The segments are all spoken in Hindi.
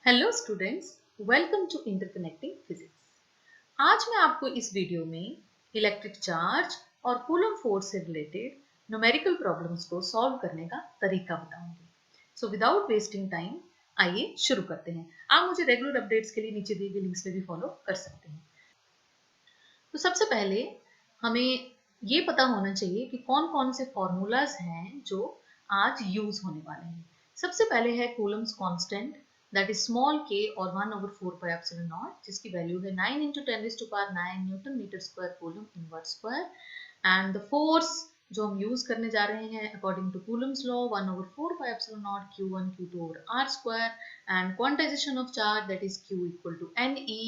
Hello students, welcome to interconnecting physics. आज मैं आपको इस वीडियो में इलेक्ट्रिक चार्ज और कूलम फोर्स से रिलेटेड न्यूमेरिकल प्रॉब्लम्स को सॉल्व करने का तरीका बताऊंगी। सो विदाउट वेस्टिंग टाइम आइए शुरू करते हैं। आप मुझे रेगुलर अपडेट्स के लिए नीचे दिए गए लिंक्स पे भी फॉलो कर सकते हैं। तो सबसे पहले हमें ये पता होना चाहिए कि कौन कौन से फॉर्मूलाज हैं जो आज यूज होने वाले हैं। सबसे पहले है Coulomb's constant, that is small k और 1/4 पाई एप्सिलॉन नॉट, जिसकी वैल्यू है 9 × 10⁹ newton metre square coulomb inverse square. And the force जो हम यूज करने जा रहे हैं according to Coulomb's law 1/4 pi epsilon naught Q1 Q2 over R square, and quantization of charge that is Q equal to NE।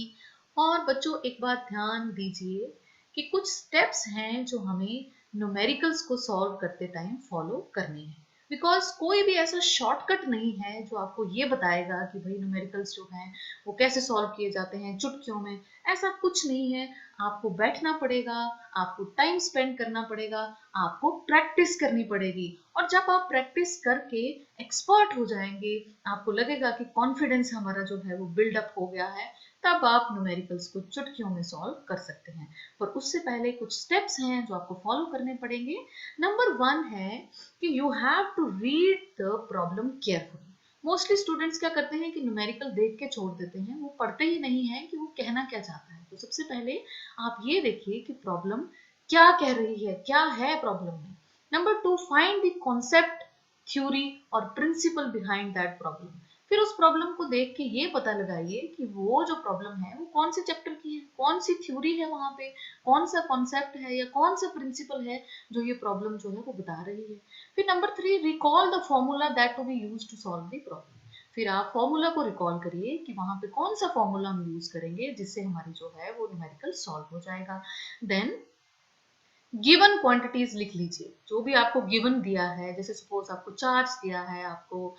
और बच्चों एक बात ध्यान दीजिए कि कुछ स्टेप्स हैं जो हमें न्यूमेरिकल्स को सॉल्व करते टाइम फॉलो करने हैं, बिकॉज कोई भी ऐसा शॉर्टकट नहीं है जो आपको ये बताएगा कि भाई न्यूमेरिकल्स जो हैं वो कैसे सॉल्व किए जाते हैं चुटकियों में। ऐसा कुछ नहीं है। आपको बैठना पड़ेगा, आपको टाइम स्पेंड करना पड़ेगा, आपको प्रैक्टिस करनी पड़ेगी। और जब आप प्रैक्टिस करके एक्सपर्ट हो जाएंगे, आपको लगेगा कि कॉन्फिडेंस हमारा जो है वो बिल्डअप हो गया है, तब आप न्यूमेरिकल्स को चुटकियों में सॉल्व कर सकते हैं। पर उससे पहले कुछ स्टेप्स हैं जो आपको फॉलो करने पड़ेंगे। नंबर 1 है कि you have to read the problem carefully. Mostly students क्या करते हैं कि न्यूमेरिकल देख के छोड़ देते हैं, वो पढ़ते ही नहीं है कि वो कहना क्या चाहता है। तो सबसे पहले आप ये देखिए कि प्रॉब्लम क्या कह रही है, क्या है प्रॉब्लम में। Number 2, find the concept, theory और प्रिंसिपल बिहाइंड दैट प्रॉब्लम। फिर उस प्रॉब्लम को देख के ये पता लगाइए कि वो जो प्रॉब्लम है वो कौन से चैप्टर की है, कौन सी थ्योरी है वहां पे, कौन सा कॉन्सेप्ट है या कौन सा प्रिंसिपल है जो ये प्रॉब्लम जो है वो बता रही है। फिर number 3, recall the formula that to be used to solve the problem. फिर आप फॉर्मूला को रिकॉल करिए कि वहां पे कौन सा फॉर्मूला हम यूज करेंगे जिससे हमारी जो है वो न्यूमेरिकल सॉल्व हो जाएगा। देन गिवन क्वांटिटीज लिख लीजिए, जो भी आपको गिवन दिया है। जैसे सपोज आपको चार्ज दिया है, आपको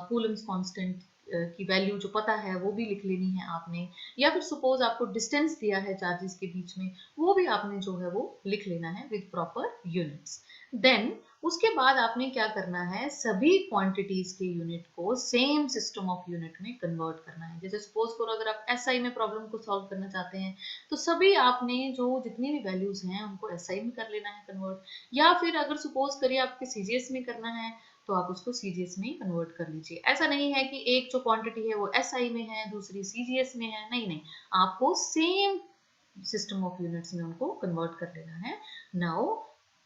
कूलम्स कांस्टेंट की वैल्यू जो पता है वो भी लिख लेनी है आपने, या फिर सपोज आपको डिस्टेंस दिया है चार्जेस के बीच में, वो भी आपने जो है वो लिख लेना है विद प्रॉपर यूनिट्स। देन उसके बाद आपने क्या करना है, सभी क्वांटिटीज के यूनिट को सेम सिस्टम ऑफ यूनिट में कन्वर्ट करना है। जैसे सपोज करो अगर आप SI में प्रॉब्लम को सॉल्व करना चाहते हैं, तो सभी आपने जो जितनी भी वैल्यूज हैं उनको SI में कर लेना है कन्वर्ट। या फिर अगर सपोज करिए आपके CGS में करना है तो आप उसको CGS में कन्वर्ट कर लीजिए। ऐसा नहीं है कि एक जो क्वांटिटी है वो SI में है दूसरी CGS में है, नहीं नहीं, आपको सेम सिस्टम ऑफ यूनिट्स में उनको कन्वर्ट कर लेना है। नाउ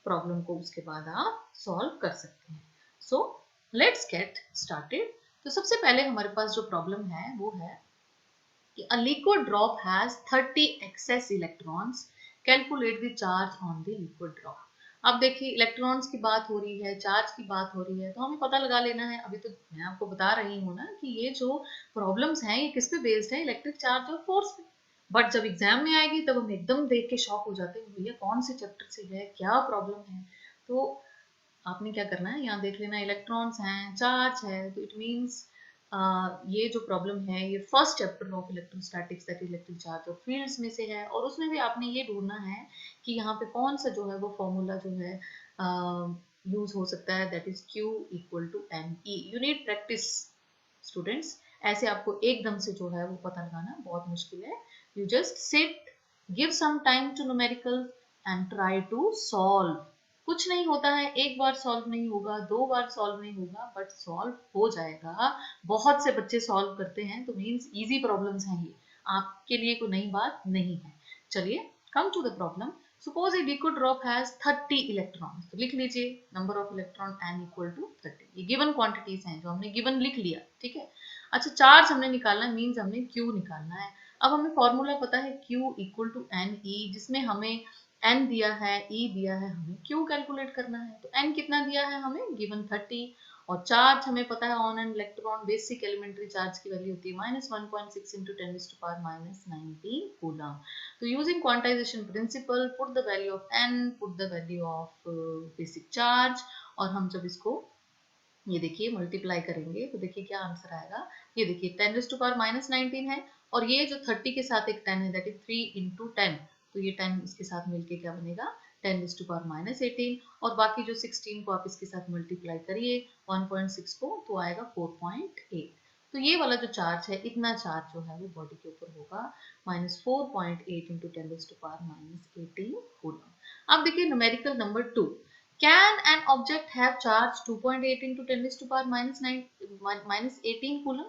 प्रॉब्लम को उसके बाद आप सॉल्व कर सकते हैं। So let's get started. तो सबसे पहले हमारे पास जो प्रॉब्लम है वो है कि a liquid drop has 30 excess electrons, calculate the charge on the liquid drop। अब देखिए इलेक्ट्रॉन्स की बात हो रही है, चार्ज की बात हो रही है, तो हमें पता लगा लेना है। अभी तो मैं आपको बता रही हूँ ना कि ये जो प्रॉब्लम्स हैं ये किस पे बेस्ड है, इलेक्ट्रिक चार्ज और फोर्स पे। बट जब एग्जाम में आएगी तब हम एकदम देख के शॉक हो जाते हैं, भैया कौन से चैप्टर से है, क्या प्रॉब्लम है। तो आपने क्या करना है, यहाँ देख लेना इलेक्ट्रॉन्स हैं, चार्ज है, तो इट मीन्स ये जो प्रॉब्लम है ये first chapter of electrostatics that is electric charge और फील्ड्स में से है। और उसमें भी आपने ये ढूंढना है कि यहाँ पे कौन सा जो है वो फॉर्मूला जो है यूज हो सकता है, that is Q equal to NE। You need practice students. ऐसे आपको एकदम से जो है वो पता लगाना बहुत मुश्किल है। You just sit, give some time to numerical and try to solve. कुछ नहीं होता है, एक बार सॉल्व नहीं होगा, 2 बार सॉल्व नहीं होगा, बट सॉल्व हो जाएगा। बहुत से बच्चे सॉल्व करते हैं, तो मीन्स इजी प्रॉब्लम्स हैं ये, आपके लिए कोई नई बात नहीं है। चलिए come to the problem. Suppose a liquid drop has 30 electron, तो लिख लीजिए number of electron N equal to 30। ये गिवन क्वांटिटीज हैं जो हमने गिवन लिख लिया, ठीक है। अच्छा, चार्ज हमने निकालना है, मीन्स हमने Q निकालना है। अब हमें फॉर्मूला पता है Q इक्वल टू NE, जिसमें हमें N दिया है, E दिया है, हमें Q कैलकुलेट करना है। तो N कितना दिया है हमें, गिवन 30। और चार्ज हमें पता है on an electron basic elementary charge की वैल्यू होती है -1.6 × 10⁻⁻19 कूलम। तो using quantization principle, put the value of N, put the value of basic charge, और हम जब इसको ये देखिए मल्टीप्लाई करेंगे तो देखिए क्या आंसर आएगा। ये देखिए 10⁻⁻19 है, और ये जो 30 के साथ एक 10 है, दैट इज 3 × 10, तो ये 10 इसके साथ मिलके क्या बनेगा, 10⁻⁻18। और बाकी जो 16 को आप इसके साथ मल्टीप्लाई करिए 1.6 को, तो आएगा 4.8। तो ये वाला जो चार्ज है, इतना चार्ज जो है वो बॉडी के ऊपर होगा -4.8 इंटू 10⁻⁻18 कूलम। अब देखिए numerical number 2, can an object have charge 2.8 into 10⁻⁻18 coulomb.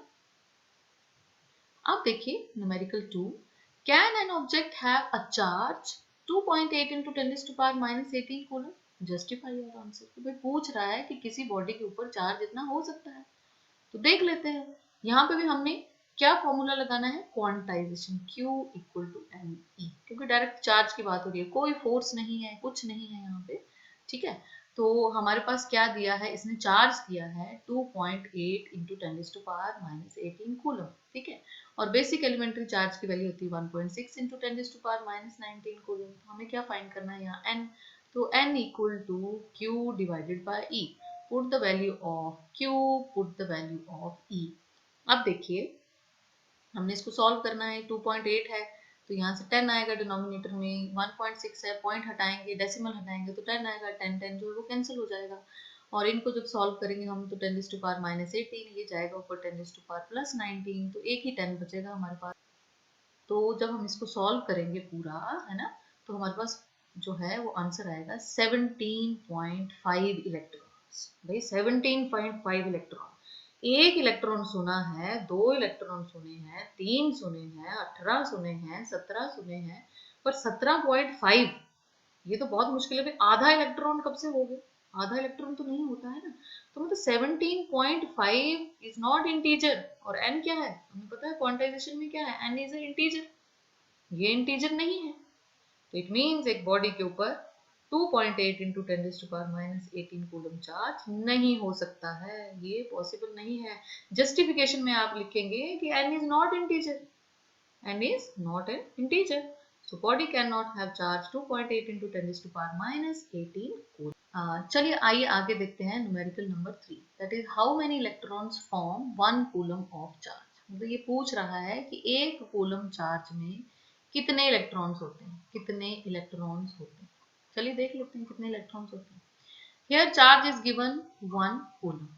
अब देखिए numerical 2, can an object have a charge 2.8 into 10⁻⁻18 coulomb. Justify your answer. तो भाई पूछ रहा है कि किसी बॉडी के ऊपर चार्ज इतना हो सकता है, तो देख लेते हैं। यहाँ पे भी हमने क्या फॉर्मूला लगाना है, quantization, Q equal to m e, क्योंकि डायरेक्ट चार्ज की बात हो रही है, कोई फोर्स नहीं है, कुछ नहीं है यहाँ पे, ठीक है। तो हमारे पास क्या दिया है, इसने चार्ज दिया है 2.8 इंटू 10⁻⁻18 कूलम, ठीक है। और बेसिक एलिमेंट्री चार्ज की वैल्यू होती है 1.6 इंटू 10⁻⁻19 कूलम। तो हमें क्या फाइंड करना है यहाँ, n, तो n equal to Q divided by E। put the value of Q, put the value of E। अब देखिए हमने इसको सॉल्व करना है, 2.8 है तो यहाँ से 10 आएगा डिनोमिनेटर में, 1.6 है, पॉइंट हटाएंगे, डेसिमल हटाएंगे तो 10 आएगा, 10 जो है वो कैंसिल हो जाएगा। और इनको जब सॉल्व करेंगे हम तो 10⁻⁻18 ये जाएगा ऊपर 10⁻+19, तो एक ही 10 बचेगा हमारे पास। तो जब हम इसको सॉल्व करेंगे पूरा, है ना, तो हमारे पास जो है वो आंसर आएगा 17.5 इलेक्ट्रॉन। भाई 17.5 इलेक्ट्रॉन, एक इलेक्ट्रॉन सुना है, 2 इलेक्ट्रॉन सुने हैं, 3 सुने हैं, 18 सुने हैं, 17 सुने हैं, पर 17.5 ये तो बहुत मुश्किल है। आधा इलेक्ट्रॉन कब से हो गए, आधा इलेक्ट्रॉन तो नहीं होता है ना। तो मतलब 17.5 इज नॉट इंटीजर। और n क्या है हमें पता है, क्वांटाइजेशन में क्या है, n इज ए इंटीजर, ये इंटीजर नहीं है। तो इट मीन्स एक बॉडी के ऊपर 2.8 इंटू 10⁻⁻18 कूलम चार्ज नहीं हो सकता है, ये पॉसिबल नहीं है। जस्टिफिकेशन में आप लिखेंगे कि n is not integer, n is not an integer, so body cannot have charge 2.8 into 10⁻⁻18 coulomb. चलिए आइए आगे देखते हैं numerical number 3, that is how many electrons form 1 coulomb of charge. मतलब ये पूछ रहा है कि एक कूलम चार्ज में कितने इलेक्ट्रॉन्स होते हैं, कितने इलेक्ट्रॉन्स होते हैं। चलिए देख लेते हैं कितने इलेक्ट्रॉन्स होते हैं। Here charge is given 1 coulomb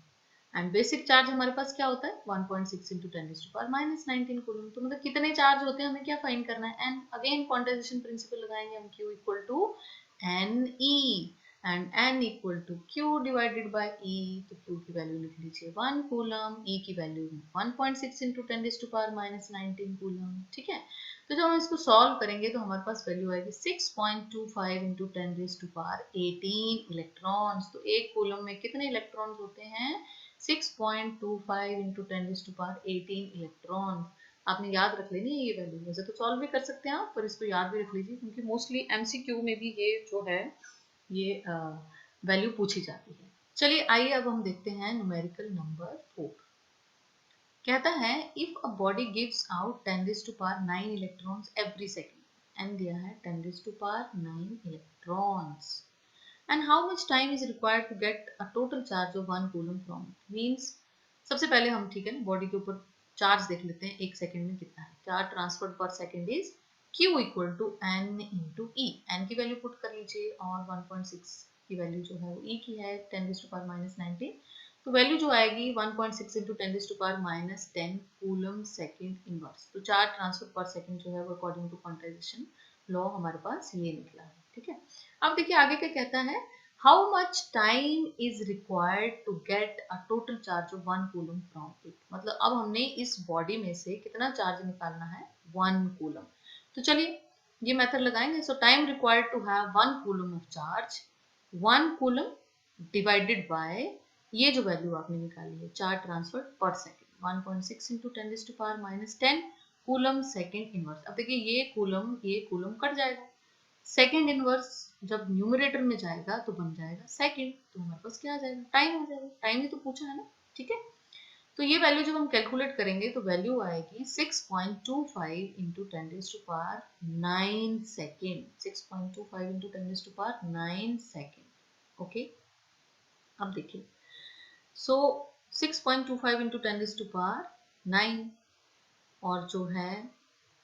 and basic charge हमारे पास क्या होता है 1.6 इंटू 10⁻⁻19 कूलम। तो मतलब कितने चार्ज होते हैं हमें क्या फाइंड करना है, एन। अगेन क्वांटाइजेशन प्रिंसिपल लगाएंगे हम, Q equal to n e and n equal to Q divided by E। तो Q की वैल्यू लिख लीजिए 1 कूलम, E की वैल्यू 1.6 इंटू 10⁻⁻19 कूलम, ठीक है। तो जब हम इसको सॉल्व करेंगे तो हमारे पास वैल्यू आएगी 6.25 इंटू 10⁻18 इलेक्ट्रॉन्स। तो एक कूलम में कितने इलेक्ट्रॉन्स होते हैं, 6.25 इंटू 10⁻18 इलेक्ट्रॉन। आपने याद रख लेनी है ये वैल्यू, वैसे तो सॉल्व भी कर सकते हैं आप, पर इसको याद भी रख लीजिए क्योंकि मोस्टली एमसीक्यू में भी ये जो है ये वैल्यू पूछी जाती है। चलिए आइए अब हम देखते हैं न्यूमेरिकल नंबर 4। कहता है if a body gives out 10⁻9 electrons every second, n दिया है 10⁻9 electrons, and how much time is required to get a total charge of 1 coulomb from it। means सबसे पहले हम, ठीक है ना, बॉडी के ऊपर चार्ज देख लेते हैं एक सेकंड में कितना है। Charge transfer per second is Q equal to n into e. N की वैल्यू पुट कर लीजिए और 1.6 की वैल्यू जो है वो E की है 10⁻⁻19। तो वैल्यू जो आएगी 1.6 इंटू 10⁻⁻10 कूलम सेकेंड इनवर्स। तो चार्ज ट्रांसफर पर सेकंड जो है वो अकॉर्डिंग टू क्वांटाइजेशन लॉ हमारे पास ये निकला है, ठीक है। अब देखिए आगे क्या कहता है, how much time is required to get a total charge of 1 coulomb from it. मतलब अब हमने इस बॉडी में से कितना चार्ज निकालना है, 1 कूलम। तो चलिए ये मेथड लगाएंगे। So time required to have 1 coulomb of charge, 1 coulomb divided by ये जो वैल्यू आपने निकाली है charge transfer per second, 1.6 into 10⁻⁻10 coulomb second inverse. अब देखिए ये कूलम कट जाएगा, सेकेंड इनवर्स जब न्यूमरेटर में जाएगा तो बन जाएगा सेकेंड। तो हमारे पास क्या आ जाएगा, टाइम आ जाएगा। टाइम ही तो पूछा है ना, ठीक है। तो ये वैल्यू जब हम कैलकुलेट करेंगे तो वैल्यू आएगी 6.25 into 10⁻9 second, 6.25 into 10⁻9 second. Okay अब देखिए, सो 6.25 इंटू 10⁻9 और जो है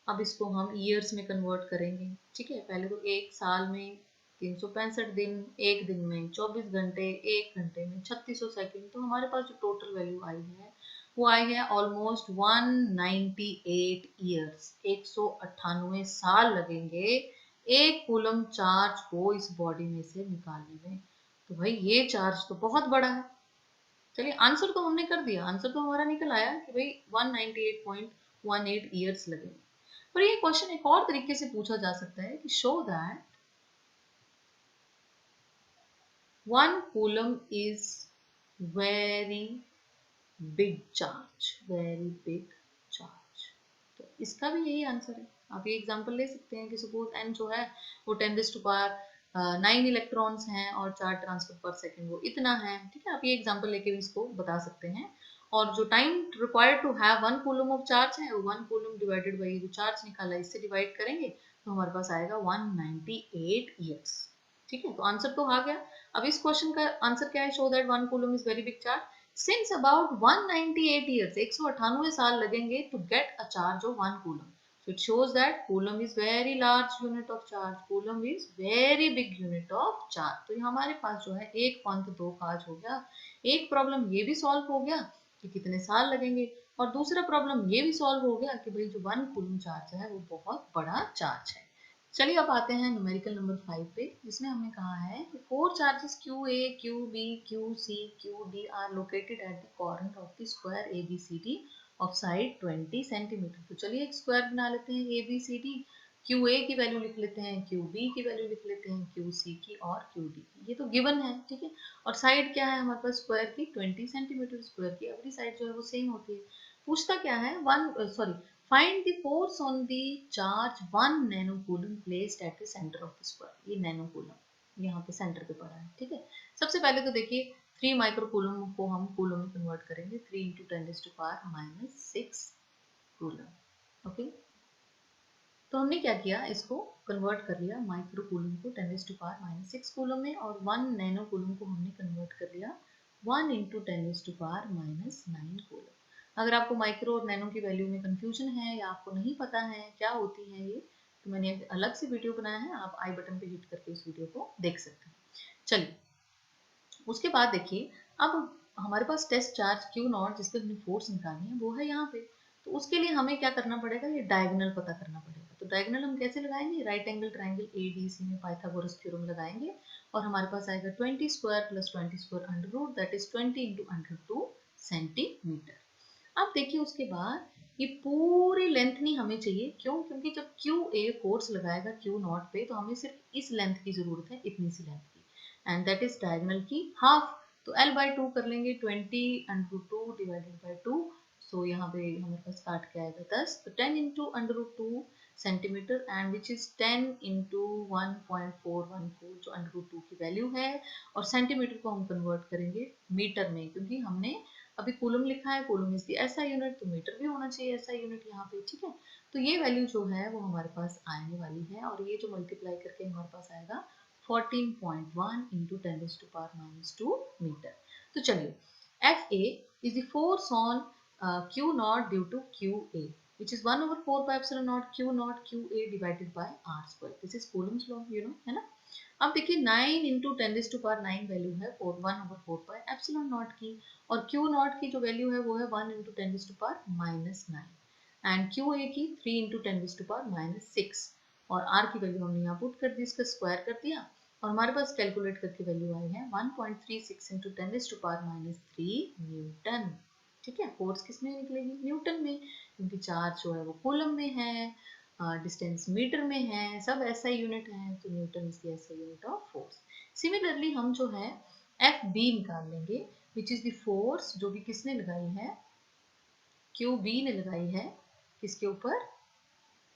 अब इसको हम ईयर्स में कन्वर्ट करेंगे, ठीक है। पहले तो एक साल में 365 दिन, एक दिन में 24 घंटे, एक घंटे में 3600 सेकंड। तो हमारे पास जो टोटल वैल्यू आई है वो आई है ऑलमोस्ट 198 ईयर्स, 198 साल लगेंगे एक कूलम चार्ज को इस बॉडी में से निकालने में। तो भाई ये चार्ज तो बहुत बड़ा है। चलिए आंसर तो हमने कर दिया, आंसर तो हमारा निकल आया कि भाई 198.18 ईयर्स लगेंगे। पर ये क्वेश्चन एक और तरीके से पूछा जा सकता है कि show that 1 coulomb is very big charge, very big charge. तो इसका भी यही आंसर है। आप ये एग्जांपल ले सकते हैं कि सपोज n जो है वो 10⁻⁹ इलेक्ट्रॉन्स हैं और चार्ज ट्रांसफर पर सेकंड वो इतना है। ठीक है, आप ये एग्जांपल लेके भी इसको बता सकते हैं। और जो time required to have 1 coulomb of charge है, वो 1 कूलम डिवाइडेड बाई जो चार्ज निकाला इससे डिवाइड करेंगे तो हमारे पास आएगा 198 ईयर्स। ठीक है, तो आंसर तो आ गया। अब इस क्वेश्चन का आंसर क्या है? Show that 1 coulomb is very big charge since about 198 years, 198 साल लगेंगे to get a charge of 1 coulomb. So it shows that coulomb is very large unit of charge. Coulomb is very big unit of charge. तो ये हमारे पास जो है 1.2 का आज हो गया। एक प्रॉब्लम ये भी सॉल्व हो गया कि कितने साल लगेंगे, और दूसरा प्रॉब्लम ये भी सॉल्व हो गया कि भाई जो 1 कूलम चार्ज है वो बहुत बड़ा चार्ज है। चलिए अब आते हैं न्यूमेरिकल नंबर 5 पे, जिसमें हमने कहा है कि 4 charges QA, QB, QC, QD are located at the corner of the square ABCD of side 20 centimetre. तो चलिए एक स्क्वायर बना लेते हैं ABCD, QA की वैल्यू लिख लेते हैं, QB की वैल्यू लिख लेते हैं, QC की और QD की। ये तो गिवन है, ठीक है। और साइड क्या है हमारे पास स्क्वायर की? 20 सेंटीमीटर। स्क्वायर की एवरी साइड जो है वो सेम होती है। पूछता क्या है? Find the force on the charge 1 nanocoulomb placed at the center of the square. ये nanocoulomb यहाँ पे सेंटर पे पड़ा है, ठीक है। सबसे पहले तो देखिए 3 माइक्रोकूलम को हम कूलम में कन्वर्ट करेंगे, 3 × 10⁻⁻6 कूलम। ओके, तो हमने क्या किया, इसको कन्वर्ट कर लिया माइक्रोकूलम को 10⁻⁻6 कूलम में, और 1 नैनोकूलम को हमने कन्वर्ट कर लिया 1 × 10⁻⁹ कूलम। अगर आपको माइक्रो और नैनो की वैल्यू में कंफ्यूजन है या आपको नहीं पता है क्या होती है ये, तो मैंने एक अलग से वीडियो बनाया है, आप आई बटन पे हिट करके उस वीडियो को देख सकते हैं। चलिए उसके बाद देखिए, अब हमारे पास टेस्ट चार्ज Q0 जिसके हमने फोर्स निकालनी है वो है यहाँ पे। तो उसके लिए हमें क्या करना पड़ेगा, ये डायगोनल पता करना पड़ेगा। तो डायगोनल हम कैसे लगाएंगे? राइट एंगल ट्राइंगल ADC में पाइथागोरस थ्योरम लगाएंगे और हमारे पास आएगा 20² + 20² under root, that is 20 × √2 centimetre. अब देखिए उसके बाद ये पूरी लेंथ नहीं हमें चाहिए, क्यों? क्योंकि जब QA फोर्स लगाएगा Q0 पे तो हमें सिर्फ इस लेंथ की जरूरत है, इतनी सी लेंथ की, एंड दैट इज डायगोनल की हाफ। तो L/2 कर लेंगे, 20 √2 डिवाइडेड बाई 2। सो यहाँ पे हमारे पास काट के आएगा 10, तो 10 × √2 सेंटीमीटर, एंड विच इज 10 × 1.414 जो √2 की वैल्यू है। और सेंटीमीटर को हम कन्वर्ट करेंगे मीटर में, क्योंकि हमने अभी कूलम लिखा है, कूलम इज द ऐसा यूनिट, तो मीटर भी होना चाहिए ऐसा यूनिट यहाँ पे, ठीक है। तो ये वैल्यू जो है वो हमारे पास आने वाली है, और ये जो मल्टीप्लाई करके हमारे पास आएगा 14.1 × 10⁻⁻2 मीटर। तो चलिए FA is the force on Q0 due to QA, which is 1/4πε0 Q0 QA divided by r²। This is Coulomb's law, you know, है ना। अब देखिए 9 × 10⁻⁹ वैल्यू है 1/4πε0 की, और Q0 की जो वैल्यू है वो है 1 × 10⁻⁻9, एंड QA की 3 × 10⁻⁻6, और R की वैल्यू हमने यहाँ पुट कर दी, इसका स्क्वायर कर दिया, और हमारे पास कैलकुलेट करके वैल्यू आई है 1.36 × 10⁻³ न्यूटन। ठीक है, फोर्स किस में निकलेगी? न्यूटन में, क्योंकि चार्ज जो है वो कूलम में है, डिस्टेंस मीटर में है, सब ऐसा यूनिट है, तो न्यूटन इज द ऐसा यूनिट ऑफ फोर्स। सिमिलरली हम जो है FB निकाल लेंगे, विच इज द फोर्स जो भी किसने लगाई है, QB ने लगाई है, किसके ऊपर?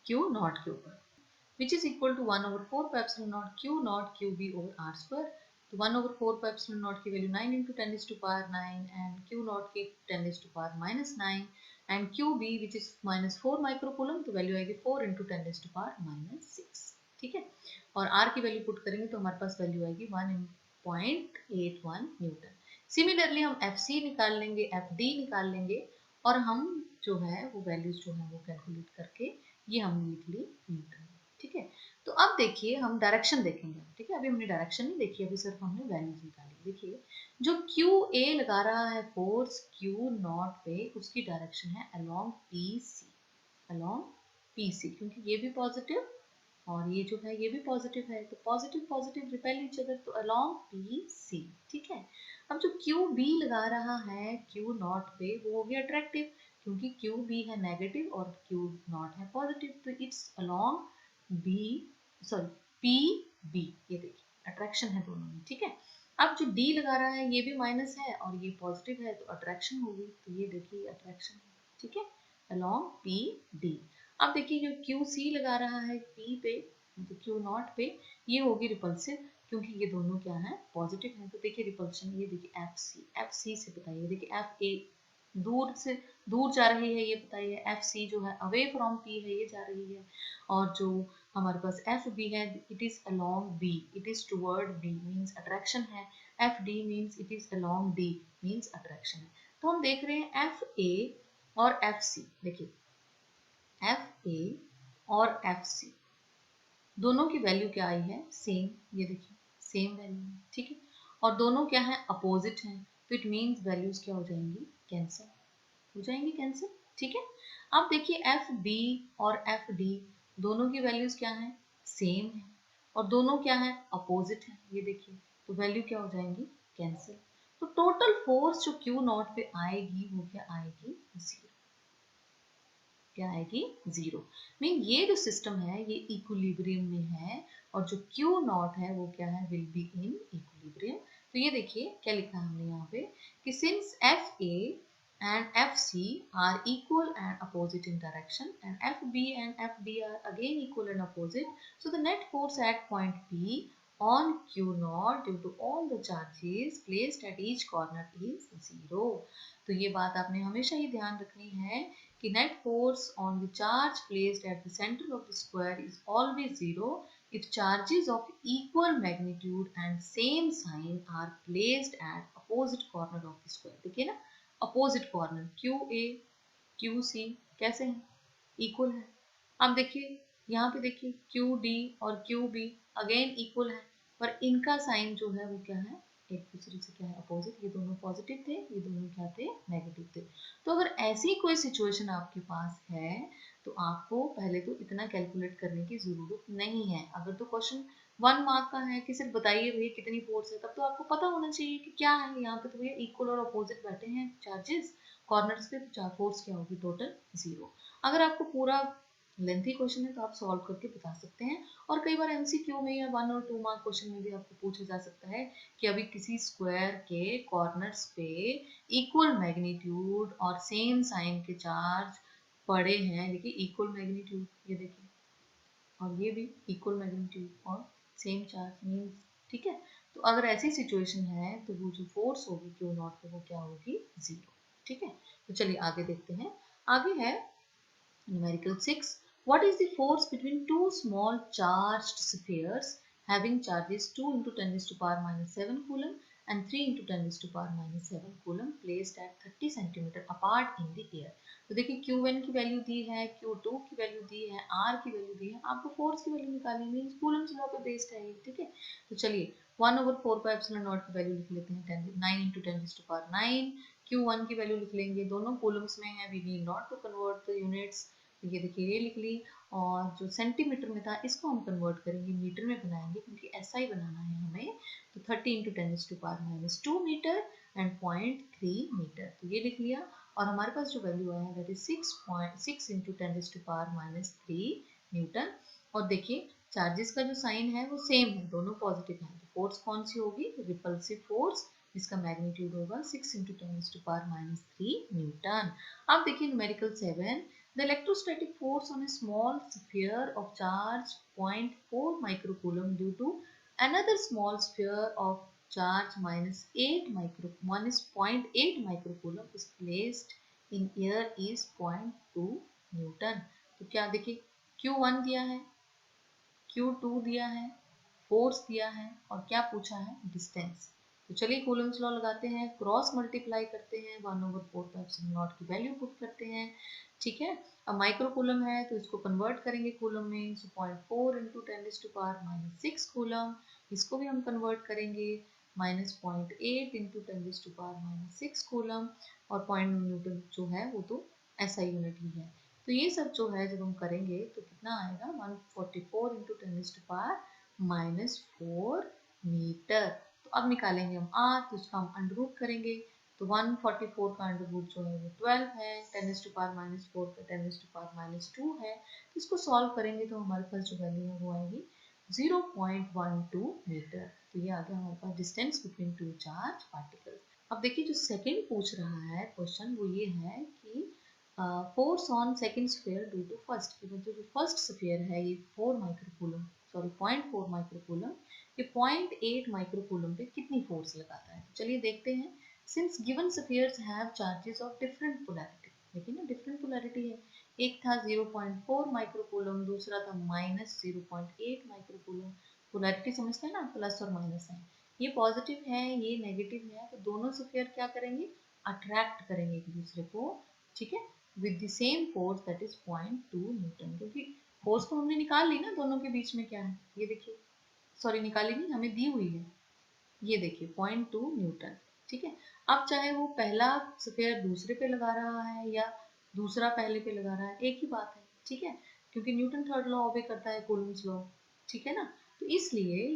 Q0 के ऊपर, which is equal to 1/4πε0 Q0 QB over r²। तो 1/4πε0 की वैल्यू 9 × 10⁻⁹ एंड Q0 की 10⁻⁻9, and QB which is -4 microcoulomb, तो वैल्यू आएगी 4 × 10⁻⁻6। ठीक है, और R की वैल्यू पुट करेंगे तो हमारे पास वैल्यू आएगी 1.81 न्यूटन। सिमिलरली हम FC निकाल लेंगे, FD निकाल लेंगे, और हम जो है वो वैल्यूज जो है वो कैलकुलेट करके ये हमने लिख ली न्यूटन। ठीक है। तो अब देखिए हम डायरेक्शन देखेंगे, ठीक है। अभी हमने डायरेक्शन नहीं देखी, अभी सिर्फ हमने वैल्यूज निकाली। देखिए जो क्यू ए लगा रहा है फोर्स क्यू नॉट पे, उसकी डायरेक्शन है along p c, along p c, क्योंकि ये भी पॉजिटिव और ये जो है ये भी पॉजिटिव है, तो positive positive repel each other, तो अलोंग पी सी, ठीक है। अब जो क्यू बी लगा रहा है क्यू नॉट पे, वो हो गया अट्रैक्टिव, क्योंकि क्यू बी है नेगेटिव और क्यू नॉट है पॉजिटिव, तो it's along b, sorry p b, ये देखिए अट्रैक्शन है दोनों में, ठीक है। अब जो डी लगा रहा है ये भी माइनस है और ये पॉजिटिव है, तो अट्रैक्शन होगी, तो ये देखिए अट्रैक्शन है, ठीक है, अलोंग पी डी। अब देखिए जो क्यू सी लगा रहा है पी पे, मतलब क्यू नॉट पे, ये होगी रिपल्सिव, क्योंकि ये दोनों क्या है पॉजिटिव है, तो देखिए रिपल्शन, ये देखिए एफ सी से बताइए, देखिए एफ ए दूर से दूर जा रही है ये बताइए, एफ सी जो है अवे फ्रॉम पी है ये जा रही है, और जो हमारे पास एफ बी है it is along B, it is toward B means attraction है, F D means it is along D means attraction है। तो हम देख रहे हैं एफ ए और एफ सी, देखिए एफ ए और एफ सी दोनों की वैल्यू क्या आई है सेम, ये देखिए सेम वैल्यू है, ठीक है, और दोनों क्या है अपोजिट हैं, तो इट मीन्स वैल्यूज क्या हो जाएंगी कैंसिल, हो जाएंगी कैंसिल, ठीक है। अब देखिए एफ बी और एफ डी दोनों की वैल्यूज क्या है सेम है और दोनों क्या है अपोजिट है, ये देखिए, तो वैल्यू क्या हो जाएंगी कैंसिल, तो टोटल फोर्स जो क्यू नॉट पे आएगी वो क्या आएगी जीरो, क्या आएगी जीरो, मीन ये जो सिस्टम है ये इक्विलिब्रियम में है और जो क्यू नॉट है वो क्या है विल बी इन इक्विलिब्रियम। तो ये देखिए क्या लिखा है हमने यहाँ पे कि since F A and FC are equal and opposite in direction and FB and FD are again equal and opposite, so the net force at point P on Q naught due to all the charges placed at each corner is zero। तो ये बात आपने हमेशा ही ध्यान रखनी है कि net force on the charge placed at the center of the square is always zero if charges of equal magnitude and same sign are placed at opposite corner of the square। देखिए ना opposite corner q a q c कैसे हैं इक्वल है। अब देखिए यहाँ पे देखिए क्यू डी और क्यू बी अगेन इक्वल है, पर इनका साइन जो है वो क्या है एक दूसरे से क्या है अपोजिट, ये दोनों पॉजिटिव थे ये दोनों क्या थे नेगेटिव थे। तो अगर ऐसी कोई सिचुएशन आपके पास है तो आपको पहले तो इतना कैलकुलेट करने की जरूरत नहीं है। अगर तो क्वेश्चन 1 मार्क का है कि सिर्फ बताइए भैया कितनी फोर्स है, तब तो आपको पता होना चाहिए कि क्या है यहाँ पे, तो भैया इक्वल और अपोजिट बैठे हैं चार्जेस कॉर्नर्स पे, तो फोर्स क्या होगी टोटल जीरो। अगर आपको पूरा लेंथी क्वेश्चन है तो आप सॉल्व करके बता सकते हैं, और कई बार एमसीक्यू में या 1 और 2 मार्क क्वेश्चन में भी आपको पूछा जा सकता है कि अभी किसी स्क्वायर के कॉर्नर्स पे इक्वल मैग्नीट्यूड और सेम साइन के चार्ज पड़े हैं, देखिए इक्वल मैग्नीट्यूड ये देखिए और ये भी इक्वल मैग्नीट्यूड और सेम चार्ज मीन्स, ठीक है। तो अगर ऐसी सिचुएशन है तो वो जो फोर्स होगी क्यू नॉट पे वो क्या होगी जीरो, ठीक है। तो चलिए आगे देखते हैं, आगे है numerical 6, what is the force between two small charged spheres having charges 2 into 10 raised to power minus 7 coulomb and 3 into 10 raised to power minus 7 coulomb placed at 30 centimeter apart in the air। तो देखिए Q1 की वैल्यू दी है, Q2 की वैल्यू दी है, R की वैल्यू दी है, आपको फोर्स की वैल्यू निकालनी मीन्स कूलम्स लॉ पे बेस्ड है ये, ठीक है। तो चलिए 1/4 की वैल्यू लिख लेते हैं 9 into 10 raised to power 9, Q1 की वैल्यू लिख लेंगे, दोनों कूलम्स में है, we need not to convert the units, तो ये देखिए ये लिख ली, और जो सेंटीमीटर में था इसको हम कन्वर्ट करेंगे मीटर में बनाएंगे क्योंकि ऐसा ही बनाना है हमें, तो 30 into 10 raised to power minus 2 metre and 0.3 metre, तो ये लिख लिया। और हमारे पास जो वैल्यू आया है that is 6.6 into 10 raised to power minus 3 Newton. और देखिए चार्जेस का जो साइन है वो सेम है, दोनों पॉजिटिव है, तो फोर्स कौन सी होगी रिपल्सिव फोर्स, जिसका मैग्नीट्यूड होगा 6 into 10 raised to power minus 3 Newton. अब देखिए numerical 7, the electrostatic force on a small sphere of charge 0.4 microcoulomb due to another small sphere of charge minus 0.8 microcoulomb is placed in air is 0.2 Newton. तो क्या देखिए Q1 दिया है, Q2 दिया है, फोर्स दिया है और क्या पूछा है डिस्टेंस, तो चलिए कूलम्स लॉ लगाते हैं, क्रॉस मल्टीप्लाई करते हैं, 1/4 की वैल्यू पुट करते हैं, ठीक है। अब माइक्रो कूलम है तो इसको कन्वर्ट करेंगे कूलम में, सो 0.4 × 10⁻⁻6 कूलम, इसको भी हम कन्वर्ट करेंगे -0.8 × 10⁻⁻6 कूलम, और पॉइंट न्यूटन जो है वो तो ऐसा यूनिट ही है। तो ये सब जो है जब हम करेंगे तो कितना आएगा, 144 × 10⁻⁻4 मीटर। तो अब निकालेंगे हम r, तो इसका हम अंडर रूट करेंगे, तो 144 का अंडर रूट जो है वो 12 है, 10⁻⁻4 का 10⁻⁻2 है, तो इसको सॉल्व करेंगे तो हमारे पास जो वैल्यू है वो आएगी 0.12 मीटर। तो ये आ गया हमारे पास distance between two charge particles. अब देखिए जो सेकंड पूछ रहा है क्वेश्चन वो ये है कि force on second sphere due to first, की मतलब जो फर्स्ट स्फीयर है ये 4 माइक्रोकूलम, सॉरी 0.4 माइक्रोकूलम, ये 0.8 माइक्रोकूलम पे कितनी फोर्स लगाता है। तो चलिए देखते हैं। Since given spheres have charges of different polarity, देखिए ना डिफरेंट पोलैरिटी है, एक था 0.4 माइक्रोकूलम, दूसरा था -0.8 माइक्रोकूलम। पोलैरिटी समझते हैं ना, प्लस और माइनस है, ये पॉजिटिव है ये नेगेटिव है, तो दोनों स्फीयर क्या करेंगे, अट्रैक्ट करेंगे एक दूसरे को, ठीक है, with the same force that is 0.2 Newton, क्योंकि फोर्स तो हमने निकाल ली ना दोनों के बीच में क्या है, ये देखिए, सॉरी निकाली नहीं, हमें दी हुई है, ये देखिए 0.2 न्यूटन, ठीक है। अब चाहे वो पहला स्फीयर दूसरे पे लगा रहा है या दूसरा पहले पे लगा रहा है, एक ही बात है, ठीक है, क्योंकि न्यूटन थर्ड लॉ ओबे करता है कूलम्स लॉ, ठीक है ना। तो इसलिए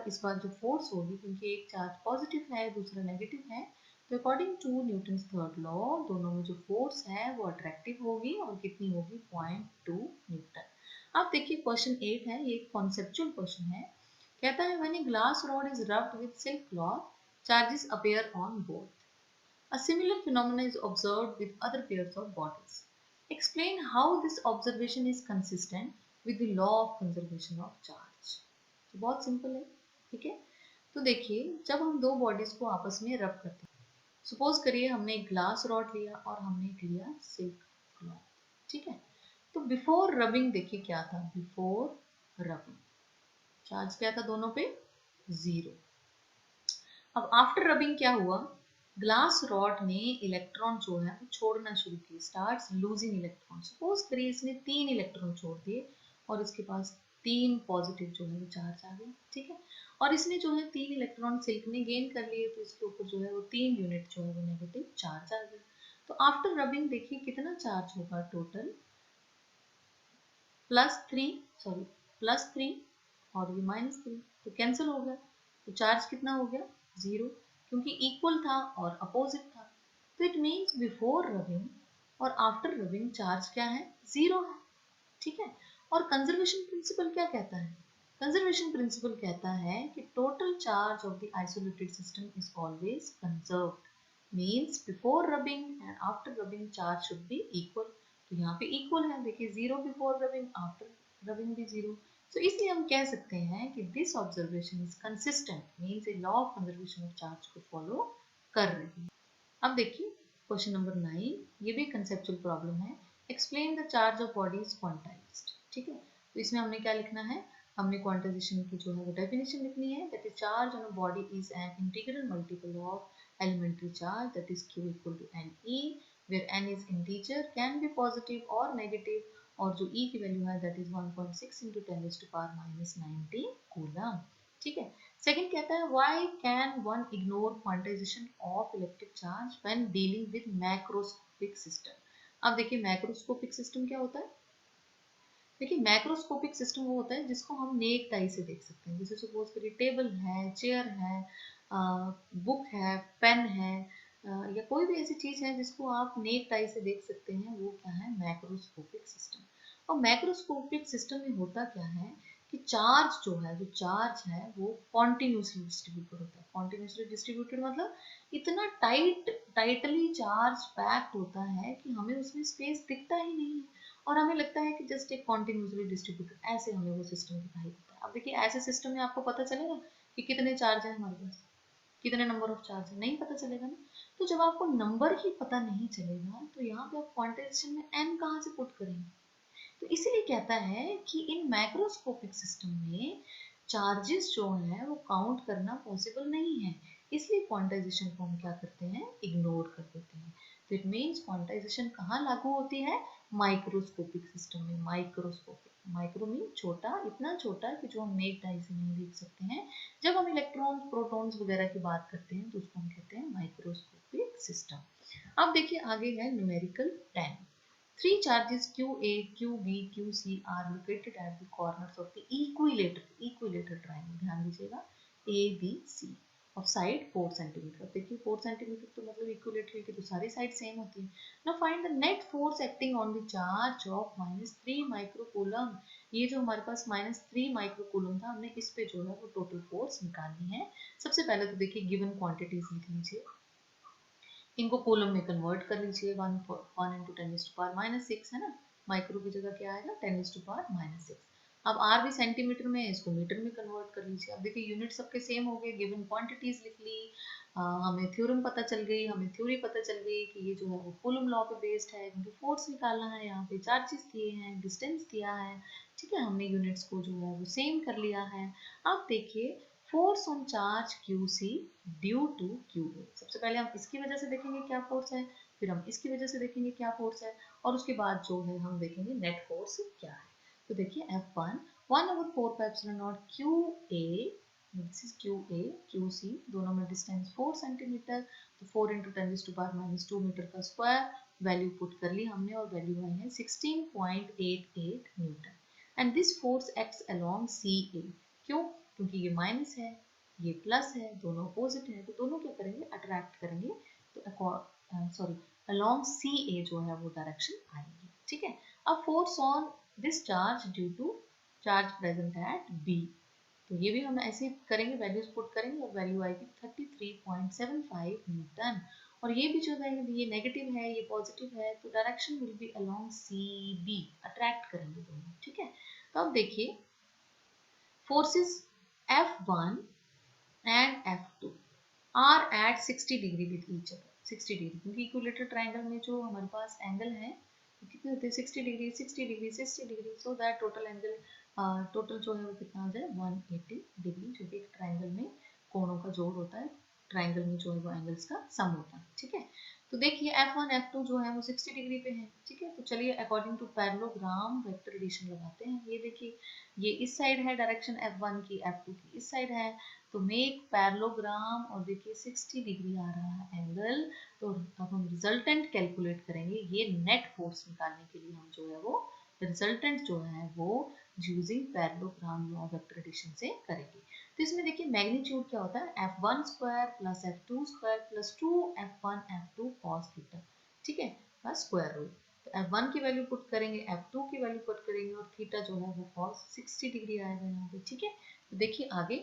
इस बार जो फोर्स होगी, क्योंकि एक चार्ज पॉजिटिव है दूसरा नेगेटिव है, तो according to Newton third law दोनों में जो फोर्स है वो अट्रैक्टिव होगी, और कितनी होगी, 0.2 न्यूटन। अब देखिए क्वेश्चन 8 है, ये कॉन्सेप्चुअल क्वेश्चन है, कहता है when a glass rod is rubbed with silk cloth, charges appear on both. A similar phenomenon is observed with other pairs of bodies. Explain how this observation is consistent with the law of conservation of charge. तो बहुत सिंपल है, ठीक है। तो देखिए जब हम दो बॉडीज को आपस में रब करते हैं, सपोज करिए हमने एक ग्लास रॉड लिया और हमने एक लिया सिल्क क्लॉथ, ठीक है। तो बिफोर रबिंग देखिए क्या था, बिफोर रबिंग चार्ज क्या था दोनों पे, 0। अब आफ्टर रबिंग क्या हुआ, ग्लास रॉड ने इलेक्ट्रॉन जो है वो छोड़ना शुरू किए, स्टार्ट्स लूजिंग इलेक्ट्रॉन। सपोज करिए इसने 3 इलेक्ट्रॉन छोड़ दिए और इसके पास 3 पॉजिटिव जो है वो चार्ज आ गए, ठीक है। और इसने जो है 3 इलेक्ट्रॉन सिल्क ने गेन कर लिए, तो इसके ऊपर जो है वो 3 यूनिट जो है वो नेगेटिव चार्ज आ गया। तो आफ्टर रबिंग देखिए कितना चार्ज होगा टोटल, +3 और ये -3, तो कैंसिल हो गया, तो चार्ज कितना हो गया, 0, क्योंकि इक्वल था और अपोजिट था। तो इट मीन्स बिफोर रबिंग और आफ्टर रबिंग चार्ज क्या है, 0 है, ठीक है। और कंजर्वेशन प्रिंसिपल क्या कहता है, कंजर्वेशन प्रिंसिपल कहता है कि total charge of the isolated system is always conserved, means before rubbing and after rubbing charge should be equal. तो यहाँ पे इक्वल है, देखिए 0 बिफोर रबिंग, आफ्टर रबिंग भी 0। तो इसलिए हम कह सकते हैं कि this observation is consistent, means a law of conservation of charge को फॉलो कर रही है। अब देखिए क्वेश्चन नंबर 9, ये भी कंसेप्चुअल प्रॉब्लम है। Explain the charge of bodies quantized, ठीक है। तो इसमें हमने क्या लिखना है, हमने क्वांटाइजेशन की जो है वो डेफिनेशन लिखनी है, that is charge on a body is an integral multiple of elementary charge, that is q equal to ne, where n is integer, can be positive or negative, और जो e की वैल्यू है that is 1.6 into 10⁻⁻19 कूलम, ठीक है। सेकंड कहता है why can one ignore quantization of electric charge when dealing with macroscopic system। अब देखिए मैक्रोस्कोपिक सिस्टम क्या होता है, देखिए मैक्रोस्कोपिक सिस्टम वो होता है जिसको हम नेक आई से देख सकते हैं, जैसे सपोज करिए टेबल है, चेयर है, बुक है, पेन है, या कोई भी ऐसी चीज है जिसको आप नेक आई से देख सकते हैं, वो क्या है, मैक्रोस्कोपिक सिस्टम। और मैक्रोस्कोपिक सिस्टम में होता क्या है कि चार्ज जो है, जो चार्ज है वो कॉन्टिन्यूसली डिस्ट्रीब्यूटेड होता है। कॉन्टिन्यूसली डिस्ट्रीब्यूटेड मतलब इतना टाइटली चार्ज पैक्ड होता है कि हमें उसमें स्पेस दिखता ही नहीं है, और हमें लगता है कि जस्ट एक कॉन्टिन्यूसली डिस्ट्रीब्यूटेड, ऐसे हमें वो सिस्टम दिखाई देता है। अब देखिए ऐसे सिस्टम में आपको पता चलेगा कि कितने चार्ज है हमारे पास, कितने नंबर ऑफ चार्ज है, नहीं पता चलेगा ना। तो जब आपको नंबर ही पता नहीं चलेगा तो यहाँ पे आप क्वांटाइजेशन में n कहाँ से पुट करेंगे। तो इसीलिए कहता है कि इन मैक्रोस्कोपिक सिस्टम में चार्जेस जो है वो काउंट करना पॉसिबल नहीं है, इसलिए क्वांटाइजेशन को हम क्या करते हैं, इग्नोर कर देते हैं। तो इट मीन्स क्वांटाइजेशन कहाँ लागू होती है, माइक्रोस्कोपिक सिस्टम में। माइक्रोस्कोपिक, माइक्रो मीन छोटा, इतना छोटा कि जो हम नेक डाई से नहीं देख सकते हैं। जब हम इलेक्ट्रॉन्स, प्रोटॉन्स वगैरह की बात करते हैं तो उसको हम कहते हैं माइक्रोस्कोपिक सिस्टम। अब देखिए आगे है numerical 10। Three charges QA, QB, QC are located at the corners of the equilateral triangle. ध्यान दीजिएगा, ABC of side 4 centimeter. देखिए 4 centimeter तो मतलब इक्विलेटरल की तो सारी साइड सेम होती है। Now find the net force acting on the charge of -3 microcoulomb. ये जो हमारे पास -3 माइक्रोकूलम था, हमने इस पे जो है वो टोटल फोर्स निकालनी है। सबसे पहले तो देखिए गिवन क्वांटिटीज लिख लीजिए, इनको कूलम में कन्वर्ट कर लीजिए। 1 इंटू 10⁻⁻6 है ना, माइक्रो की जगह क्या आएगा 10⁻⁻6। अब आर भी सेंटीमीटर में है, इसको मीटर में कन्वर्ट कर लीजिए। अब देखिए यूनिट सबके सेम हो गए, गिवन क्वांटिटीज लिख ली, हमें थ्योरम पता चल गई, हमें थ्योरी पता चल गई कि ये जो है वो कूलम लॉ पे बेस्ड है, क्योंकि फोर्स निकालना है, यहाँ पे चार्जेस दिए हैं, डिस्टेंस दिया है, ठीक है, हमने यूनिट्स को जो है वो सेम कर लिया है। अब देखिए force on charge QC due to QA। सबसे पहले हम इसकी वजह से देखेंगे क्या फोर्स है, फिर हम इसकी वजह से देखेंगे क्या फोर्स है, और उसके बाद जो है हम देखेंगे नेट फोर्स क्या है। तो देखिए F1 1/4πε0 QA, this is QA, QC दोनों में डिस्टेंस 4 सेंटीमीटर, तो 4 इंटू 10⁻⁻2 मीटर का स्क्वायर, वैल्यू पुट कर ली हमने और वैल्यू आई है 16.88 Newton. And this force acts along CA। क्यों, क्योंकि ये माइनस है, ये प्लस है, दोनों अपोजिट है, तो दोनों क्या करेंगे, अट्रैक्ट करेंगे, तो सॉरी अलोंग CA जो है वो डायरेक्शन आएगी, ठीक है। अब force on this charge due to charge present at B, तो ये भी हम ऐसे करेंगे, वैल्यूज पुट करेंगे और वैल्यू आएगी 33.75 न्यूटन। और ये भी जो है ये नेगेटिव है, ये पॉजिटिव है, तो direction will be along CB, attract करेंगे दोनों, ठीक है। तो अब देखिए forces F1 and F2 are at 60 degree with each other. 60 degree, क्योंकि इक्विलेटरल ट्रायंगल में जो हमारे पास एंगल है वो कितने होते हैं, 60 degree, 60 degree, 60 degree, so that total angle, total जो है वो कितना हो जाए 180 डिग्री, जो कि एक ट्रायंगल में कोणों का जोड़ होता है, ट्रायंगल में जो है वो एंगल्स का सम होता है, ठीक है। तो देखिए F1 F2 जो है वो 60 डिग्री पे है, ठीक है। तो चलिए according to parallelogram vector addition लगाते हैं। ये देखिए ये इस साइड है डायरेक्शन F1 की, F2 की इस साइड है, तो मेक पैरेललोग्राम, और देखिए 60 डिग्री आ रहा है एंगल। तो अब हम रिजल्टेंट कैलकुलेट करेंगे, ये नेट फोर्स निकालने के लिए हम जो है वो रिजल्टेंट जो है वो using parallelogram law vector addition से करेंगे। तो इसमें देखिए मैग्नीट्यूड क्या होता है, F1 square plus F2 square plus 2F1 F2 cos theta, ठीक है, का स्क्वायर रूट। तो F1 की वैल्यू पुट करेंगे, F2 की वैल्यू पुट करेंगे, और थीटा जो है वो कॉस 60 डिग्री आएगा यहाँ पे, ठीक है। तो देखिए आगे,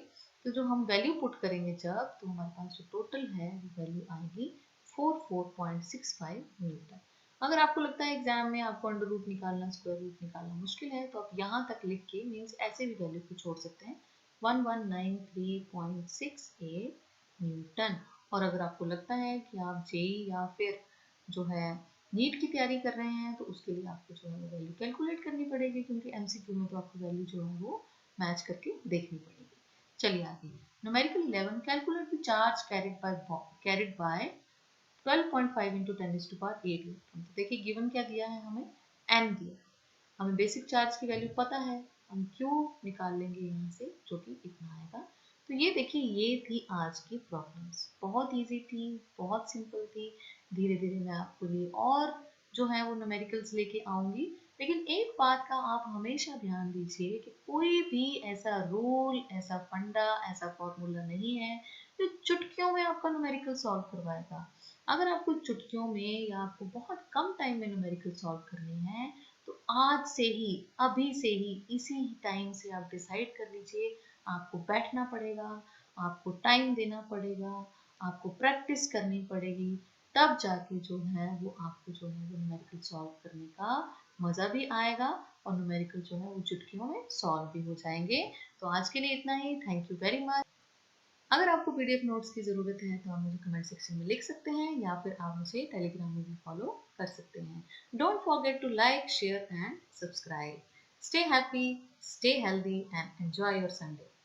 तो जो हम वैल्यू पुट करेंगे जब, तो हमारे पास जो टोटल है वो वैल्यू आएगी 44.65 न्यूटन। अगर आपको लगता है एग्जाम में आपको अंडर रूट निकालना, स्क्वायर रूट निकालना मुश्किल है, तो आप यहाँ तक लिख के मीन्स ऐसे भी वैल्यू को छोड़ सकते हैं, 1193.68 न्यूटन। और अगर आपको लगता है कि आप जेई या फिर जो है नीट की तैयारी कर रहे हैं, तो उसके लिए आपको जो है वो वैल्यू कैलकुलेट करनी पड़ेगी, क्योंकि MCQ में तो आपको वैल्यू जो है वो मैच करके देखनी पड़ेगी। चलिए आगे, numerical 11, calculate the charge carried by 12.5 into 10⁻8 electron. तो देखिए गिवन क्या दिया है हमें, n दिया, हमें बेसिक चार्ज की वैल्यू पता है, हम क्यों निकाल लेंगे यहाँ से, जो कि इतना आएगा। तो ये देखिए ये थी आज की प्रॉब्लम्स, बहुत इजी थी, बहुत सिंपल थी। धीरे धीरे मैं आपके लिए और जो है वो न्यूमेरिकल्स लेके आऊंगी, लेकिन एक बात का आप हमेशा ध्यान दीजिए कि कोई भी ऐसा रूल, ऐसा फंडा, ऐसा फॉर्मूला नहीं है जो चुटकियों में आपका न्यूमेरिकल सॉल्व करवाएगा। अगर आपको चुटकियों में या आपको बहुत कम टाइम में न्यूमेरिकल सॉल्व करनी है, तो आज से ही, अभी से ही, इसी टाइम से आप डिसाइड कर लीजिए, आपको बैठना पड़ेगा, आपको टाइम देना पड़ेगा, आपको प्रैक्टिस करनी पड़ेगी, तब जाके जो है वो आपको जो है वो न्यूमेरिकल सॉल्व करने का मज़ा भी आएगा, और न्यूमेरिकल जो है वो चुटकियों में सॉल्व भी हो जाएंगे। तो आज के लिए इतना ही, थैंक यू वेरी मच। अगर आपको PDF नोट्स की ज़रूरत है तो आप मुझे कमेंट सेक्शन में लिख सकते हैं, या फिर आप मुझे टेलीग्राम में भी फॉलो कर सकते हैं। Don't forget to like, share and subscribe. Stay happy, stay healthy and enjoy your Sunday.